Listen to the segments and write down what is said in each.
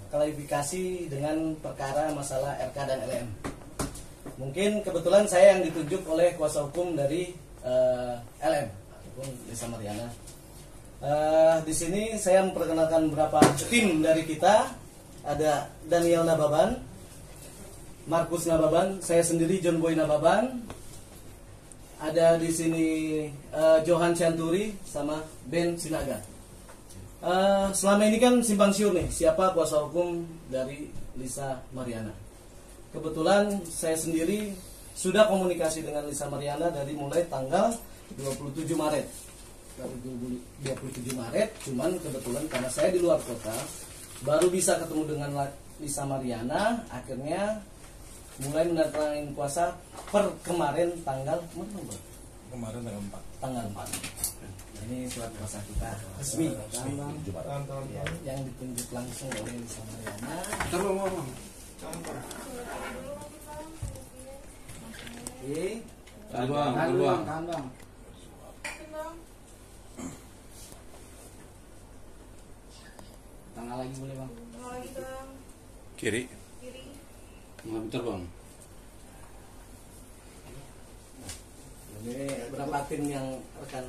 klarifikasi dengan perkara masalah RK dan LM. Mungkin kebetulan saya yang ditunjuk oleh kuasa hukum dari LM ataupun Lisa Mariana. Di sini saya memperkenalkan beberapa tim dari kita. Ada Daniel Nababan, Markus Nababan, saya sendiri John Boy Nababan. Ada di sini Johan Chanturi sama Ben Sinaga. Selama ini kan simpang siur nih, siapa kuasa hukum dari Lisa Mariana. Kebetulan saya sendiri sudah komunikasi dengan Lisa Mariana dari mulai tanggal 27 Maret. 27 Maret, cuman kebetulan karena saya di luar kota, baru bisa ketemu dengan Lisa Mariana. Akhirnya mulai menandatangani kuasa per kemarin tanggal kemarin tanggal 4. Tanggal 4. Ini surat kuasa kita resmi yang ditunjuk langsung oleh Lisa Mariana. Oke. Kambang. Tengah lagi boleh bang? Tengah lagi bang. Kiri. Nggak bentar bang. Ini berapa tim yang rekan?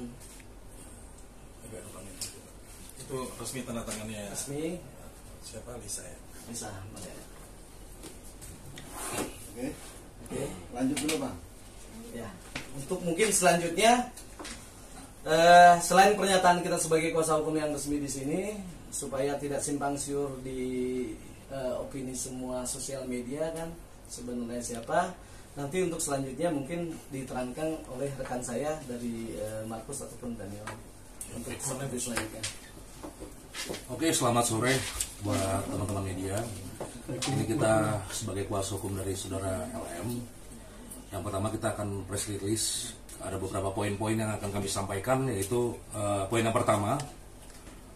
Itu resmi tanda tangannya ya. Resmi. Siapa? Lisa ya. Lisa. Oke. Lanjut dulu bang. Ya. Untuk mungkin selanjutnya, selain pernyataan kita sebagai kuasa hukum yang resmi di sini, supaya tidak simpang siur di opini semua sosial media kan sebenarnya siapa, nanti untuk selanjutnya mungkin diterangkan oleh rekan saya dari Markus ataupun Daniel untuk selanjutnya. Oke, selamat sore buat teman-teman media. Ini kita sebagai kuasa hukum dari saudara LM. Yang pertama kita akan press release. Ada beberapa poin-poin yang akan kami sampaikan, yaitu poin yang pertama,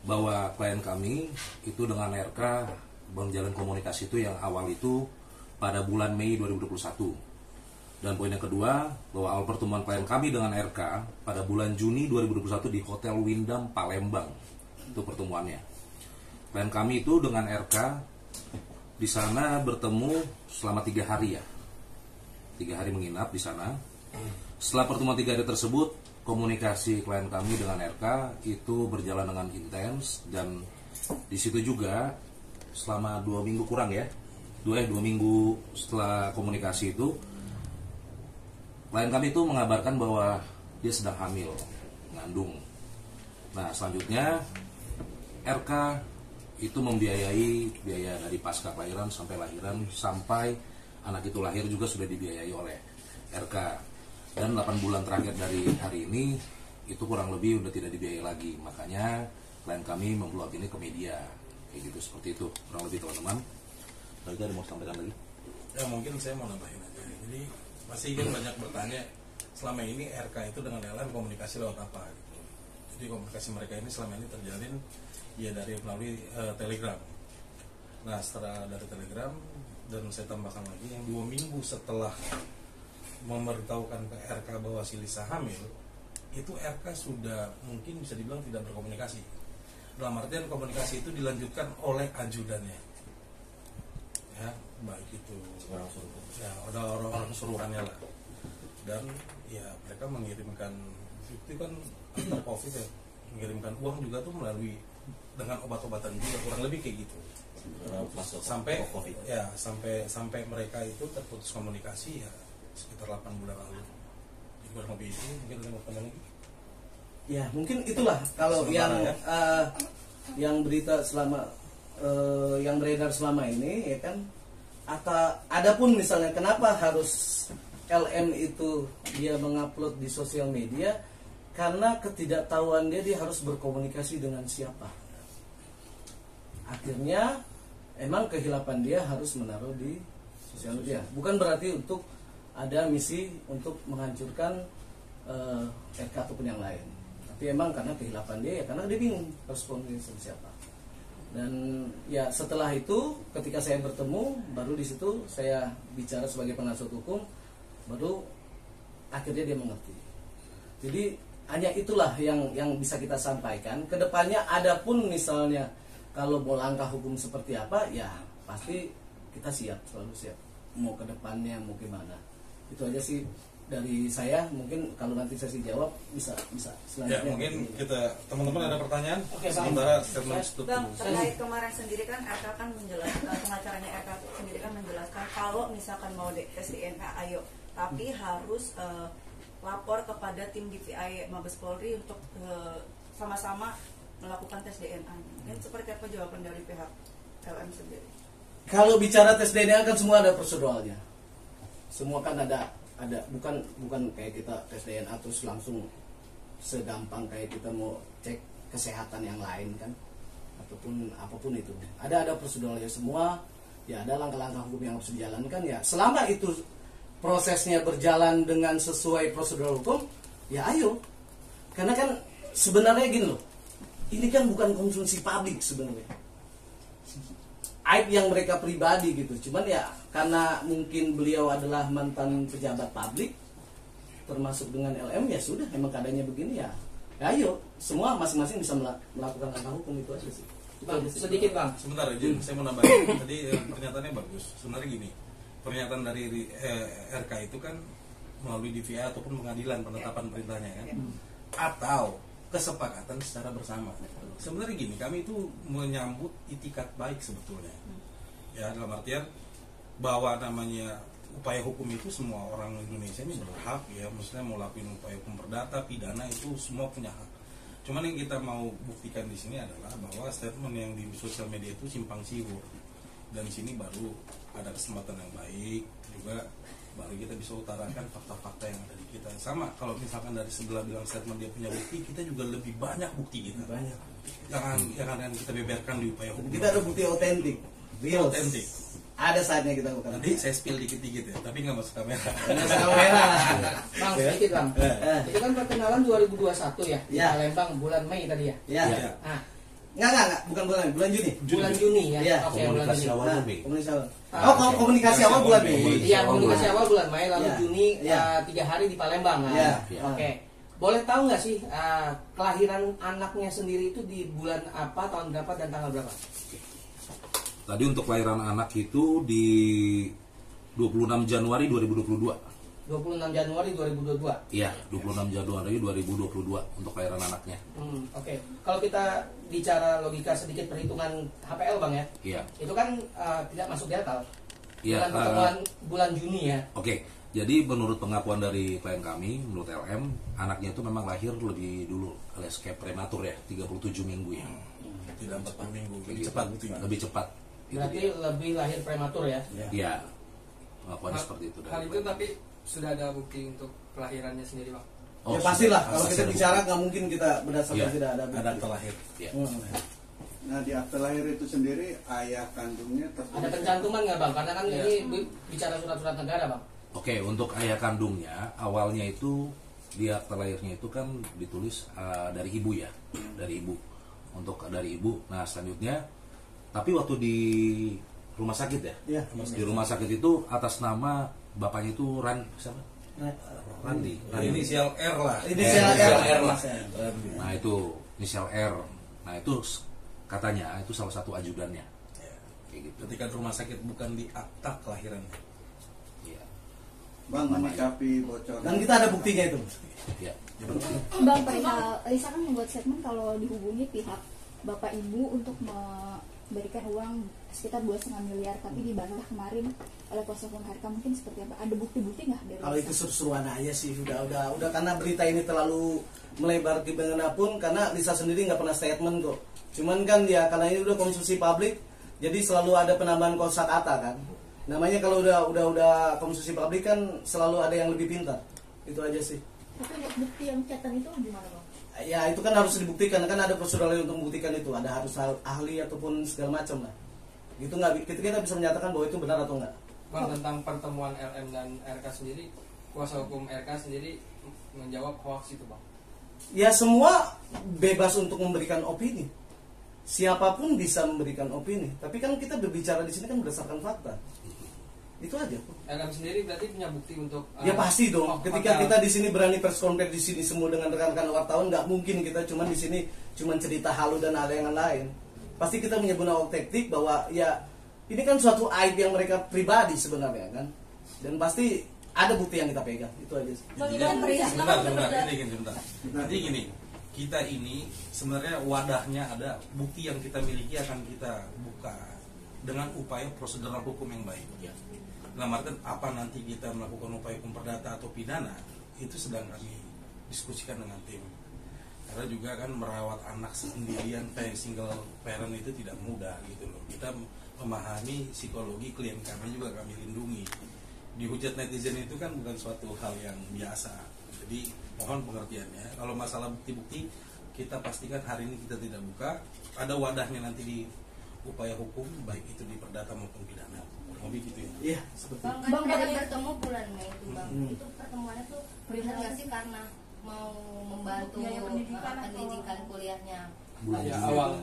bahwa klien kami itu dengan RK menjalin komunikasi itu yang awal itu pada bulan Mei 2021. Dan poin yang kedua, bahwa awal pertemuan klien kami dengan RK pada bulan Juni 2021 di Hotel Windam Palembang. Itu pertemuannya. Klien kami itu dengan RK di sana bertemu selama 3 hari ya. 3 hari menginap di sana. Setelah pertemuan 3 hari tersebut, komunikasi klien kami dengan RK itu berjalan dengan intens, dan di situ juga selama 2 minggu kurang ya, 2 minggu setelah komunikasi itu, klien kami itu mengabarkan bahwa dia sedang hamil, mengandung. Nah selanjutnya RK itu membiayai biaya dari pasca kelahiran sampai lahiran, sampai anak itu lahir juga sudah dibiayai oleh RK. Dan 8 bulan terakhir dari hari ini itu kurang lebih udah tidak dibiayai lagi. Makanya klien kami memblog ini ke media. Kayak gitu, seperti itu kurang lebih teman-teman. Lalu ada mau sampaikan lagi? Ya mungkin saya mau nambahin aja. Jadi pasti kan banyak bertanya, selama ini RK itu dengan LM komunikasi lewat apa gitu. Jadi komunikasi mereka ini selama ini terjalin ya dari melalui Telegram. Nah setelah dari Telegram, dan saya tambahkan lagi yang 2 minggu setelah memberitahukan ke RK bahwa si Lisa hamil, itu RK sudah mungkin bisa dibilang tidak berkomunikasi. Dalam artian komunikasi itu dilanjutkan oleh ajudannya, ya baik itu ya ada orang-orang suruhannya lah. Dan ya mereka mengirimkan, itu kan after COVID ya, mengirimkan uang juga tuh melalui dengan obat-obatan juga, kurang lebih kayak gitu. Sampai ya sampai mereka itu terputus komunikasi ya sekitar 8 bulan lalu. Jadi kurang lebih itu, mungkin ada mau tambah lagi? Ya mungkin itulah kalau sementara, yang berita selama yang beredar selama ini ya kan. Adapun misalnya kenapa harus LM itu dia mengupload di sosial media, karena ketidaktahuan dia harus berkomunikasi dengan siapa. Akhirnya emang kehilapan dia harus menaruh di sosial media. Bukan berarti untuk ada misi untuk menghancurkan RK ataupun yang lain. Tapi emang karena kehilapan dia ya karena dia bingung harus komunikasi sama siapa. Dan ya setelah itu ketika saya bertemu, baru di situ saya bicara sebagai penasihat hukum, baru akhirnya dia mengerti. Jadi hanya itulah yang bisa kita sampaikan. Kedepannya adapun misalnya kalau mau langkah hukum seperti apa, ya pasti kita siap, selalu siap. Mau ke depannya, mau gimana. Itu aja sih dari saya. Mungkin kalau nanti sesi jawab bisa Ya, selanjutnya. mungkin kita teman-teman ada pertanyaan. Oke, Bang. Sementara statement tutup Bang, dulu. terkait kemarin sendiri kan RK kan menjelaskan, pengacaranya RK sendiri kan menjelaskan kalau misalkan mau tes DNA, ayo, tapi harus lapor kepada tim DVI Mabes Polri untuk sama-sama melakukan tes DNA. Dan seperti apa jawaban dari pihak LM sendiri? Kalau bicara tes DNA kan semua ada proseduralnya. Semua kan ada bukan kayak kita tes DNA terus langsung segampang kayak kita mau cek kesehatan yang lain kan, ataupun apapun itu. Ada proseduralnya semua. Ya ada langkah-langkah hukum yang harus dijalankan, ya selama itu prosesnya berjalan dengan sesuai prosedur hukum, ya ayo. Karena kan sebenarnya gini loh, ini kan bukan konsumsi publik sebenarnya, aib yang mereka pribadi gitu. Cuman ya karena mungkin beliau adalah mantan pejabat publik termasuk dengan LM, ya sudah, emang keadaannya begini, ya ayo semua masing-masing bisa melakukan langkah hukum. Itu aja sih. Bang, sedikit Bang. Sebentar aja, saya mau nambahin. Tadi pernyataannya bagus. Sebenarnya gini, pernyataan dari RK itu kan melalui DVI ataupun pengadilan penetapan perintahnya kan, atau kesepakatan secara bersama. Sebenarnya gini, kami itu menyambut itikat baik sebetulnya. Ya, dalam artian bahwa namanya upaya hukum itu semua orang Indonesia ini berhak, ya, maksudnya mau lakuin upaya hukum perdata, pidana, itu semua punya hak. Cuman yang kita mau buktikan di sini adalah bahwa statement yang di sosial media itu simpang siur, dan di sini baru ada kesempatan yang baik juga, baru kita bisa utarakan fakta-fakta yang ada di kita. Sama kalau misalkan dari sebelah bilang statement dia punya bukti, kita juga lebih banyak bukti kita. Banyak. Yang akan kita beberkan di upaya hukum. Kita ada bukti otentik, real. Otentik. Ada saatnya kita bukan. Nanti saya spill dikit-dikit ya, tapi nggak masuk kamera. Bang, sedikit Bang. Itu kan perkenalan 2021 ya, di Ya. Palembang bulan Mei tadi ya. Ya. Ya. Nah, Enggak, bukan bulan Juni. bulan Juni ya. Iya. Oke, bulan Komunikasi Juni. awal Nah, Mei. komunikasi awal. Ah, Oh, komunikasi awal bulan Mei. Iya, komunikasi awal bulan Mei, lalu Iya. Juni Iya. 3 hari di Palembang. Nah. Iya. Oke. Boleh tahu nggak sih kelahiran anaknya sendiri itu di bulan apa, tahun berapa, dan tanggal berapa? Tadi untuk kelahiran anak itu di 26 Januari 2022. 26 Januari 2022. Iya, 26 Januari 2022 untuk kelahiran anaknya. Oke. Kalau kita bicara logika sedikit perhitungan HPL Bang ya, Iya. itu kan tidak masuk di akal. Iya, Bulan pertemuan bulan Juni ya. Oke, jadi menurut pengakuan dari klien kami, menurut LM, anaknya itu memang lahir lebih dulu, alias kayak prematur ya, 37 minggu ya. Tidak 40 minggu, Kayak lebih gitu. cepat buktinya. Lebih cepat. Itu Berarti dia. lebih lahir prematur ya. Iya, pengakuannya seperti itu. dari Hal itu klien. tapi sudah ada bukti untuk kelahirannya sendiri Bang. Oh, Ya pastilah, kalau pasti kita ada bicara bukti. nggak mungkin kita berdasarkan Iya. tidak ada bukti. Ada akte lahir. Iya. Nah di akte lahir itu sendiri ayah kandungnya tertulis. Ada pencantuman nggak Bang? Karena kan ini bicara surat-surat negara Bang. Oke, untuk ayah kandungnya, awalnya itu di akte lahirnya itu kan ditulis dari ibu ya, dari ibu. Untuk dari ibu. Nah selanjutnya, tapi waktu di rumah sakit ya, Iya. di rumah sakit itu atas nama bapaknya itu siapa? Randi. Inisial R lah. Inisial R lah. Nah itu inisial R. Nah itu katanya itu salah satu ajudannya. Ya. Kayak gitu. Ketika di rumah sakit bukan di akta kelahirannya. Iya. Bang menyikapi bocoran. Dan kita ada buktinya itu. Iya. Bang, perihal Lisa kan membuat statement kalau dihubungi pihak bapak ibu untuk memberikan uang sekitar 2,5 miliar, tapi dibantah kemarin oleh kuasa hukum RK. Mungkin seperti apa? Ada bukti-bukti nggak dari Kalau Lisa? itu seru-seruan aja sih, udah karena berita ini terlalu melebar di pun, karena Lisa sendiri nggak pernah statement kok. Cuman kan dia karena ini udah konsumsi publik, jadi selalu ada penambahan kosakata kan. Namanya kalau udah konsumsi publik kan selalu ada yang lebih pintar. Itu aja sih. Tapi untuk bukti yang chatan itu gimana Bang? Ya itu kan harus dibuktikan, kan ada prosedur untuk membuktikan itu, ada harus ahli ataupun segala macam lah. Gitu nggak, kita bisa menyatakan bahwa itu benar atau enggak. Bang, tentang pertemuan LM dan RK sendiri, kuasa hukum RK sendiri menjawab hoax itu Bang. Ya semua bebas untuk memberikan opini. Siapapun bisa memberikan opini, tapi kan kita berbicara di sini kan berdasarkan fakta. Itu aja. LM sendiri berarti punya bukti untuk Ya pasti dong. Ketika hotel. kita di sini berani press conference di sini semua dengan rekan-rekan wartawan, nggak mungkin kita cuman di sini cuman cerita halu dan ada yang lain. pasti kita punya guna taktik bahwa ya ini kan suatu aib yang mereka pribadi sebenarnya kan, dan pasti ada bukti yang kita pegang, itu aja sih. Sebentar. Nanti gini, kita ini sebenarnya wadahnya ada, bukti yang kita miliki akan kita buka dengan upaya prosedural hukum yang baik. Dalam artian apa nanti kita melakukan upaya hukum perdata atau pidana itu sedang kami diskusikan dengan tim. Karena juga kan merawat anak sendirian kayak single parent itu tidak mudah gitu loh. Kita memahami psikologi klien kami juga kami lindungi. Dihujat netizen itu kan bukan suatu hal yang biasa. Jadi mohon pengertiannya. Kalau masalah bukti-bukti kita pastikan hari ini kita tidak buka. Ada wadahnya nanti di upaya hukum baik itu di perdata maupun pidana. Lebih gitu ya. Iya, seperti itu. Bang, kan bertemu bulan Mei itu Bang. Itu pertemuannya tuh benar nggak sih karena mau membantu pendidikan kuliahnya? Ya,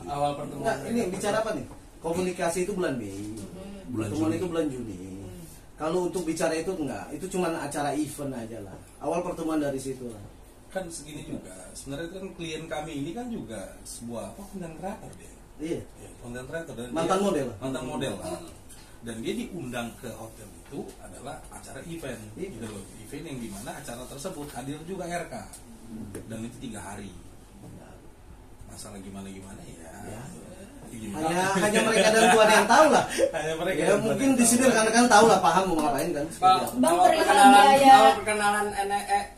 awal pertemuan. Enggak, ini bicara apa nih? Komunikasi itu bulan Mei. Pertemuan itu bulan Juni. Kalau untuk bicara itu enggak, itu cuma acara event aja lah. Awal pertemuan dari situ lah. Kan segini juga. Sebenarnya kan klien kami ini kan juga sebuah content creator dia. Iya. Content creator dan Mantan model. Mantan model. Dan dia diundang ke hotel itu adalah acara event, gitu loh. Event yang dimana acara tersebut hadir juga RK, dan itu 3 hari. Masalah gimana ya? Hanya mereka dan Tuhan yang tahu lah. Hanya mereka. Ya mungkin di sini rekan-rekan tahu lah, paham mau ngapain kan. Bang, perkenalan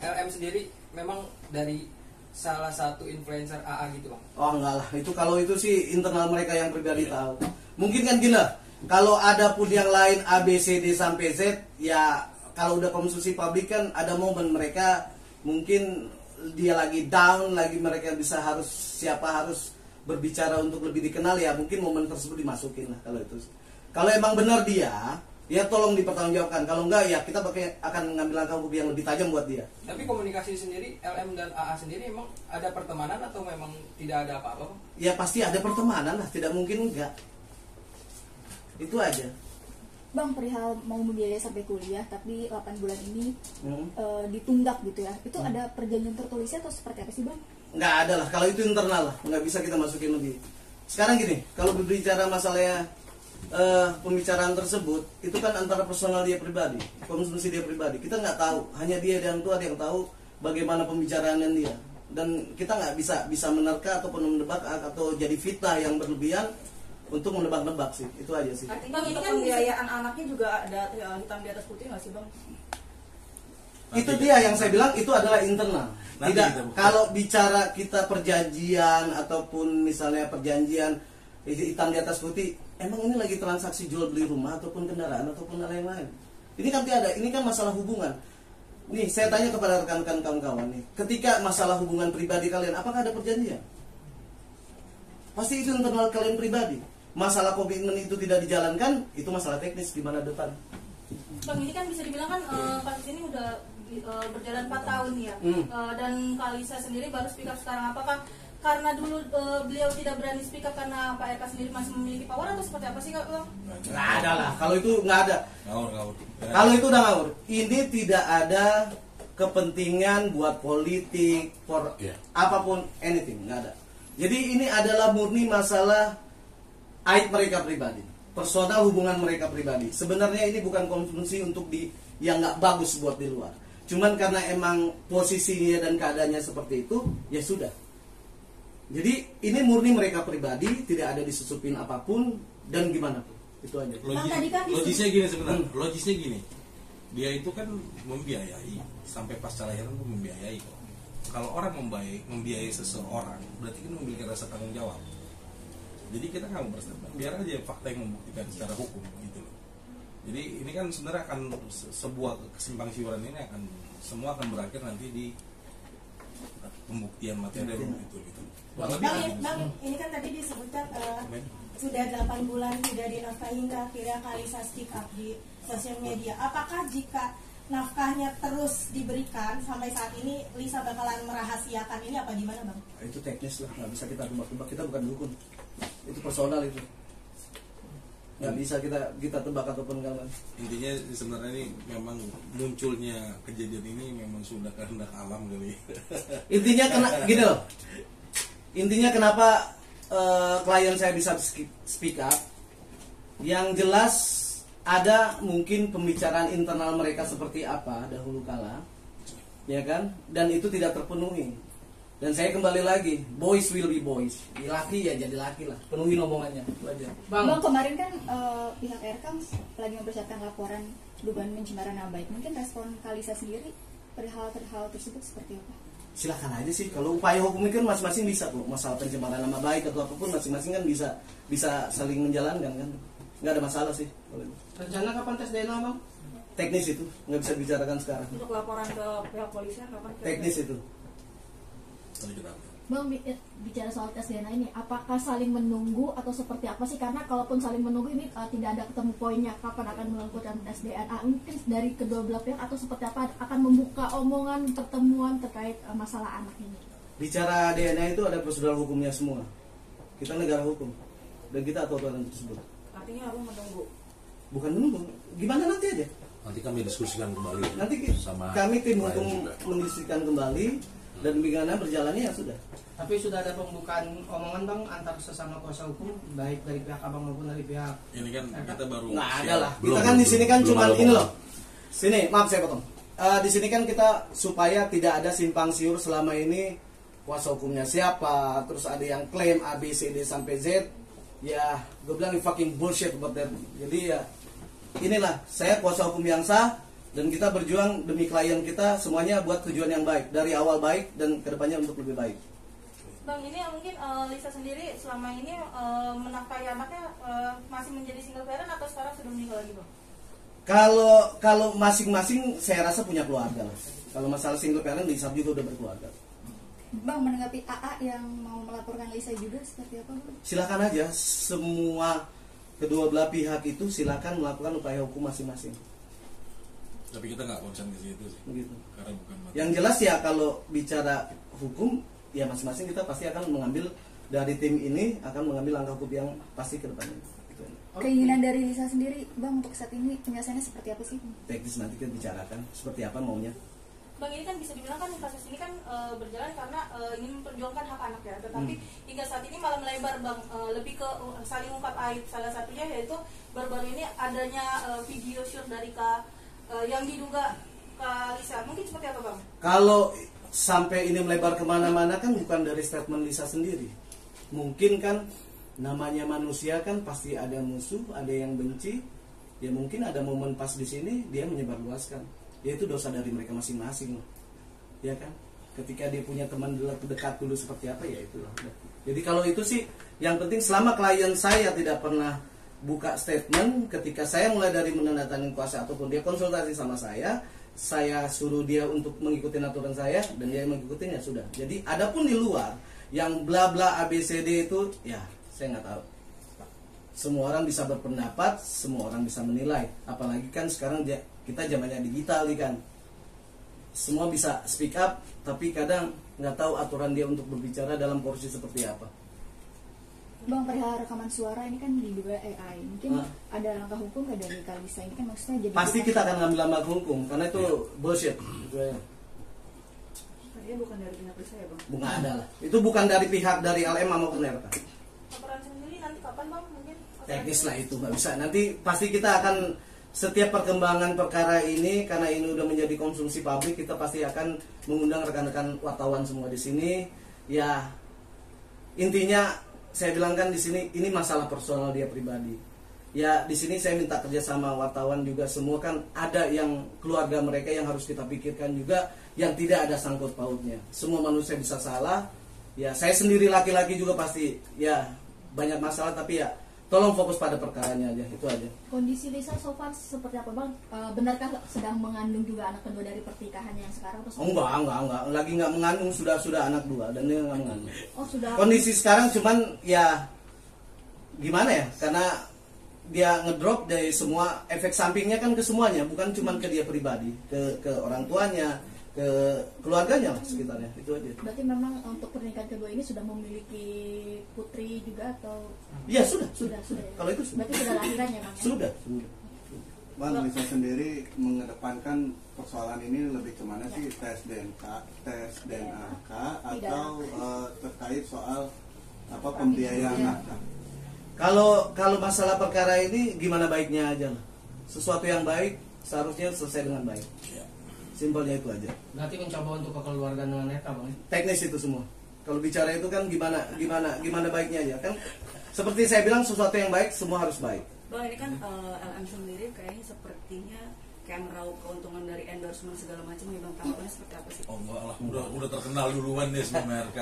LM sendiri memang dari salah satu influencer AA gitu Bang. Oh enggak lah, itu kalau itu sih internal mereka yang pribadi tahu. Mungkin kan gila. Kalau ada pun yang lain A, B, C, D sampai Z, ya kalau udah konsumsi publik kan ada momen mereka mungkin dia lagi down, lagi mereka harus berbicara untuk lebih dikenal, ya mungkin momen tersebut dimasukin lah kalau itu. Kalau emang benar dia, ya tolong dipertanggungjawabkan. Kalau enggak ya kita akan mengambil langkah hukum yang lebih tajam buat dia. Tapi komunikasi sendiri LM dan AA sendiri emang ada pertemanan atau memang tidak ada apa-apa Bang? Ya pasti ada pertemanan lah, tidak mungkin enggak. Itu aja. Bang, perihal mau membiayai sampai kuliah tapi 8 bulan ini ditunggak gitu ya. Itu ada perjanjian tertulisnya atau seperti apa sih Bang? Nggak ada lah, kalau itu internal lah, nggak bisa kita masukin lebih. Sekarang gini, kalau berbicara masalahnya pembicaraan tersebut, itu kan antara personal dia pribadi, konsumsi dia pribadi. Kita nggak tahu, hanya dia dan Tuhan yang tahu bagaimana pembicaraan dia. Dan kita nggak bisa menerka ataupun menebak atau jadi fitnah yang berlebihan untuk menebak-nebak sih, itu aja sih. Artinya untuk pembiayaan anaknya juga ada hitam di atas putih nggak sih Bang? Itu dia yang saya bilang, itu adalah internal. Tidak, kalau bicara kita perjanjian ataupun misalnya perjanjian hitam di atas putih, emang ini lagi transaksi jual beli rumah ataupun kendaraan ataupun hal yang lain. Ini kan tidak ada, ini kan masalah hubungan. Nih, saya tanya kepada rekan-rekan kawan-kawan nih, ketika masalah hubungan pribadi kalian, apakah ada perjanjian? Pasti itu internal kalian pribadi. Masalah komitmen itu tidak dijalankan, itu masalah teknis gimana depan. Bang, ini kan bisa dibilang kan kasus ini udah berjalan 4 tahun ya. Dan Kalisa sendiri baru speak up sekarang. Apakah karena dulu beliau tidak berani speak up karena Pak RK sendiri masih memiliki power atau seperti apa sih Kak Bang? Nggak ada lah, kalau itu nggak ada. Ngawur. Kalau itu udah ngawur. Ini tidak ada kepentingan buat politik, apapun, anything, nggak ada. Jadi ini adalah murni masalah aib mereka pribadi, personal hubungan mereka pribadi. Sebenarnya ini bukan konsumsi untuk yang nggak bagus buat di luar. Cuman karena emang posisinya dan keadaannya seperti itu, ya sudah. Jadi ini murni mereka pribadi, tidak ada disusupin apapun dan gimana pun. Itu aja. Logisnya gini sebenarnya. Logisnya gini. Dia itu kan membiayai sampai pasca lahiran pun membiayai kok. Kalau orang membiayai seseorang, berarti kan memiliki rasa tanggung jawab. Jadi kita nggak mau berstatement, biar aja fakta yang membuktikan secara hukum gitu loh. Jadi ini kan sebenarnya akan sebuah kesimpang siuran ini semua akan berakhir nanti di pembuktian material gitu. Bang, ini kan tadi disebutkan sudah 8 bulan tidak dinafkahi hingga akhirnya Kalisa speak up di sosial media. Apakah jika nafkahnya terus diberikan sampai saat ini Lisa bakalan merahasiakan ini apa gimana Bang? Itu teknis lah, nggak bisa kita tebak-tebak, kita bukan dukun. Itu personal itu. Nggak bisa kita tebak ataupun kawan. Intinya sebenarnya ini memang munculnya kejadian ini memang sudah kehendak alam kali. Intinya gini loh. Intinya kenapa klien saya bisa speak up, yang jelas ada mungkin pembicaraan internal mereka seperti apa dahulu kala, ya kan, dan itu tidak terpenuhi. Dan saya kembali lagi, boys will be boys, laki ya jadi laki lah, penuhi omongannya, itu aja. Bang, kemarin kan pihak RK lagi mempersiapkan laporan dugaan pencemaran nama baik. Mungkin respon Kalisa sendiri perihal tersebut seperti apa? Silakan aja sih, kalau upaya hukum kan masing-masing bisa kok, masalah pencemaran nama baik atau apapun masing-masing kan bisa saling menjalankan kan, nggak ada masalah sih. Rencana kapan tes DNA bang? Teknis itu nggak bisa dibicarakan sekarang. Untuk laporan ke pihak polisian kapan? Teknis itu. Bang, bicara soal tes DNA ini, apakah saling menunggu atau seperti apa sih? Karena kalaupun saling menunggu ini tidak ada ketemu poinnya kapan akan melakukan tes DNA. Mungkin dari kedua belah pihak atau seperti apa akan membuka omongan pertemuan terkait masalah anak ini. Bicara DNA itu ada prosedur hukumnya semua. Kita negara hukum dan kita atur aturan tersebut. Artinya harus menunggu. Bukan menunggu, gimana nanti aja. Nanti kami diskusikan kembali. Nanti sama kami tim hukum mendiskusikan kembali. Dan bagaimana berjalannya ya sudah. Tapi sudah ada pembukaan omongan bang antar sesama kuasa hukum, baik dari pihak abang maupun dari pihak. Ini kan kita baru. Nggak ada lah. Kita kan di sini kan cuma ini loh. Sini, maaf saya potong. Di sini kan kita supaya tidak ada simpang siur selama ini kuasa hukumnya siapa, terus ada yang klaim A B C D sampai Z. Ya, gue bilang fucking bullshit about that. Jadi ya inilah saya kuasa hukum yang sah. Dan kita berjuang demi klien kita semuanya buat tujuan yang baik, dari awal baik dan kedepannya untuk lebih baik. Bang, ini mungkin Lisa sendiri selama ini menafkahi anaknya masih menjadi single parent atau sekarang sudah meninggal lagi bang? Kalau masing-masing saya rasa punya keluarga lah. Kalau masalah single parent Lisa juga udah berkeluarga. Bang, menanggapi AA yang mau melaporkan Lisa juga seperti apa bang? Silakan aja, semua kedua belah pihak itu silakan melakukan upaya hukum masing-masing. Tapi kita nggak konsen ke situ sih. Begitu. Karena bukan yang jelas ya kalau bicara hukum ya masing-masing kita pasti akan mengambil dari tim ini akan mengambil langkah hukum yang pasti ke depannya. Gitu. Keinginan dari Lisa sendiri bang untuk saat ini penyelesaiannya seperti apa sih? Teknis nanti kita bicarakan seperti apa maunya. Bang, ini kan bisa dibilang kan kasus ini kan berjalan karena ingin memperjuangkan hak anak ya, tetapi hingga saat ini malah melebar bang, lebih ke saling ungkap aib. Salah satunya yaitu baru-baru ini adanya video shoot dari yang diduga Lisa, mungkin seperti apa bang? Kalau sampai ini melebar kemana-mana kan bukan dari statement Lisa sendiri. Mungkin kan namanya manusia kan pasti ada musuh, ada yang benci. Ya mungkin ada momen pas di sini dia menyebarluaskan. Ya itu dosa dari mereka masing-masing, ya kan? Ketika dia punya teman dekat dulu seperti apa ya itu. Jadi kalau itu sih yang penting selama klien saya tidak pernah buka statement ketika saya mulai dari menandatangani kuasa ataupun dia konsultasi sama saya suruh dia untuk mengikuti aturan saya dan dia mengikutinya sudah. Jadi adapun di luar yang bla bla ABCD itu ya saya nggak tahu. Semua orang bisa berpendapat, semua orang bisa menilai. Apalagi kan sekarang kita zamannya digital nih kan. Semua bisa speak up, tapi kadang nggak tahu aturan dia untuk berbicara dalam porsi seperti apa. Bang, perihal rekaman suara ini kan diduga AI, mungkin ada langkah hukum nggak dari Kalisa ini kan maksudnya jadi pasti kita akan ngambil langkah hukum karena itu bullshit. Tadinya bukan dari pihak Lisa ya bang? Bukan ada lah. Itu bukan dari pihak dari LM maupun RK. Laporan sendiri nanti kapan bang? Mungkin Teknis lah itu nggak bisa. Nanti pasti kita akan setiap perkembangan perkara ini karena ini udah menjadi konsumsi publik kita pasti akan mengundang rekan-rekan wartawan semua di sini. Ya intinya saya bilang kan di sini ini masalah personal dia pribadi. Ya di sini saya minta kerjasama wartawan juga semua kan ada yang keluarga mereka yang harus kita pikirkan juga yang tidak ada sangkut pautnya. Semua manusia bisa salah. Ya saya sendiri laki-laki juga pasti ya banyak masalah tapi ya tolong fokus pada perkaranya aja itu aja. Kondisi Lisa so far seperti apa bang? Benarkah sedang mengandung juga anak kedua dari pernikahannya yang sekarang? Enggak, lagi nggak mengandung sudah anak dua dan dia nggak mengandung. Oh sudah. Kondisi sekarang cuman ya gimana ya? Karena dia ngedrop dari semua efek sampingnya kan ke semuanya, bukan cuman ke dia pribadi, ke orang tuanya, ke keluarganya lah sekitarnya itu aja. Berarti memang untuk pernikahan kedua ini sudah memiliki putri juga atau? Iya sudah. Ya? Kalau itu sudah. Berarti sudah lahirannya bang? Sudah. Bang, Lisa sendiri mengedepankan persoalan ini lebih kemana sih? Tes DNA atau terkait soal pembiayaan nafkah. Kalau masalah perkara ini gimana baiknya aja lah. Sesuatu yang baik seharusnya selesai dengan baik. Simpelnya itu aja. Berarti mencoba untuk kekeluargaan dengan RK, Bang. Teknis itu semua. Kalau bicara itu kan gimana baiknya aja kan. Seperti saya bilang, sesuatu yang baik semua harus baik. Bang, ini kan LM sendiri kayaknya sepertinya kayak meraup keuntungan dari endorsement segala macam nih Bang. Tanggapannya seperti apa sih? Oh enggak lah, udah terkenal duluan deh sebelum RK.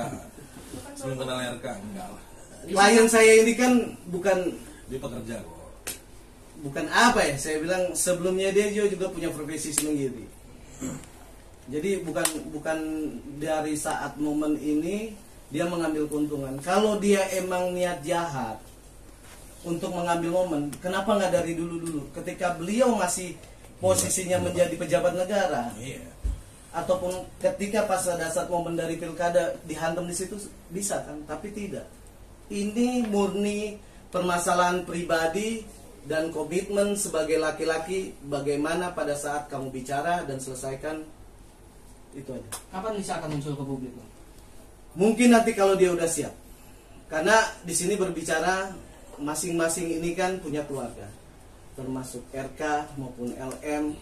Sebelum kenal RK enggak lah. Klien saya ini kan bukan Dia pekerja kok. bukan apa ya, saya bilang sebelumnya dia juga punya profesi sendiri. Jadi bukan dari saat momen ini dia mengambil keuntungan. Kalau dia emang niat jahat untuk mengambil momen, kenapa nggak dari dulu ketika beliau masih posisinya menjadi pejabat negara, ataupun ketika pas ada saat momen dari pilkada dihantam di situ bisa kan? Tapi tidak. Ini murni permasalahan pribadi dan komitmen sebagai laki-laki, bagaimana pada saat kamu bicara dan selesaikan itu aja. Kapan bisa akan muncul ke publik, Bang? Mungkin nanti kalau dia udah siap. Karena di sini berbicara masing-masing ini kan punya keluarga, termasuk RK maupun LM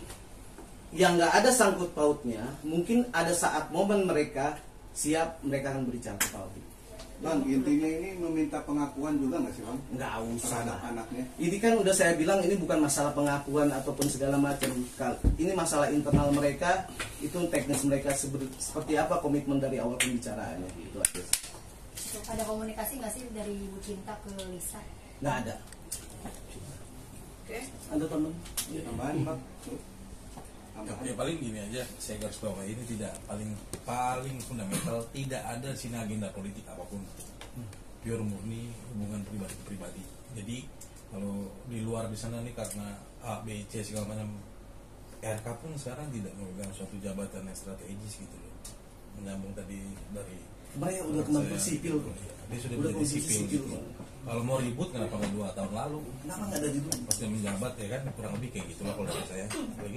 yang nggak ada sangkut pautnya. Mungkin ada saat momen mereka siap, mereka akan berbicara ke publik. Bang, intinya ini meminta pengakuan juga nggak sih Bang? Nggak usah terhadap anaknya. Ini kan udah saya bilang ini bukan masalah pengakuan ataupun segala macam. Ini masalah internal mereka, itu teknis mereka seperti apa komitmen dari awal pembicaraannya gitu aja. Ada komunikasi nggak sih dari Ibu Cinta ke Lisa? Nggak ada. Ada teman? Tambahan Bang. Ya paling gini aja, saya garis bawah ini tidak paling fundamental, tidak ada sini agenda politik apapun, pure murni hubungan pribadi ke pribadi. Jadi kalau di luar di sana nih karena A, B, C segala macam, RK pun sekarang tidak memegang suatu jabatan yang strategis gitu loh. Menyambung tadi dari mereka udah kembali sipil, dia sudah menjadi sipil gitu. Kalau mau ribut kenapa nggak 2 tahun lalu? Kenapa nggak dari dulu? Pas dia menjabat ya kan kurang lebih kayak gitulah kalau dari saya.